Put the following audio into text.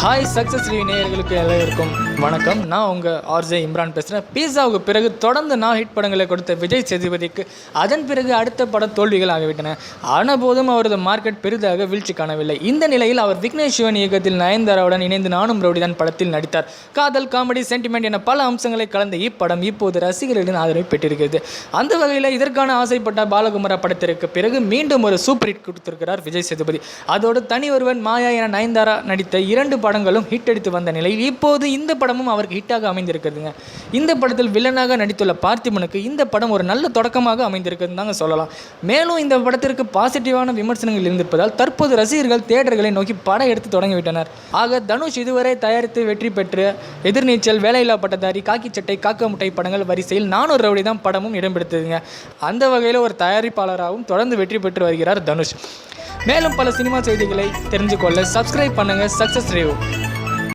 Hi success review நேயர்களுக்கு எல்லோருக்கும் வணக்கம். நான் உங்கள் ஆர்ஜே இம்ரான் பேசுகிறேன். பீஸாவுக்கு பிறகு தொடர்ந்து நான் ஹிட் படங்களை கொடுத்த விஜய் சேதுபதிக்கு அதன் பிறகு அடுத்த படம் தோல்விகள் ஆகிவிட்டன. ஆனபோதும் அவரது மார்க்கெட் பெரிதாக வீழ்ச்சி காணவில்லை. இந்த நிலையில் அவர் விக்னேஷ் சிவன் இயக்கத்தில் நயன்தாராவுடன் இணைந்து நானும் ரவுடிதான் படத்தில் நடித்தார். காதல், காமெடி, சென்டிமெண்ட் என பல அம்சங்களை கலந்த இப்படம் இப்போது ரசிகர்களின் ஆதரவை பெற்றிருக்கிறது. அந்த வகையில் இதற்கான ஆசைப்பட்ட பாலகுமாரா படத்திற்கு பிறகு மீண்டும் ஒரு சூப்பர் ஹிட் கொடுத்திருக்கிறார் விஜய் சேதுபதி. அதோடு தனி ஒருவன், மாயா என நயன்தாரா நடித்த 2 படங்களும் ஹிட் அடித்து வந்த நிலையில் இப்போது இந்த படமும் அவருக்கு ஹிட்டாக அமைந்திருக்கிறதுங்க. இந்த படத்தில் வில்லனாக நடித்துள்ள பார்த்திபனுக்கு இந்த படம் ஒரு நல்ல தொடக்கமாக அமைந்திருக்குதுன்னு தாங்க சொல்லலாம். மேலும் இந்த படத்திற்கு பாசிட்டிவான விமர்சனங்கள் இருந்திருப்பதால் தற்போது ரசிகர்கள் தியேட்டர்களை நோக்கி படம் எடுத்து தொடங்கிவிட்டனர். ஆக தனுஷ் இதுவரை தயாரித்து வெற்றி பெற்று எதிர்நீச்சல், வேலையில்லா பட்டதாரி, காக்கி சட்டை, காக்க முட்டை படங்கள் வரிசையில் நானூறு ரவுடி தான் படமும் இடம் பிடித்ததுங்க. அந்த வகையில் ஒரு தயாரிப்பாளராகவும் தொடர்ந்து வெற்றி பெற்று வருகிறார் தனுஷ். மேலும் பல சினிமா செய்திகளை தெரிஞ்சு கொள்ள சப்ஸ்கிரைப் பண்ணுங்கள் சக்ஸஸ் ரிவ்யூ.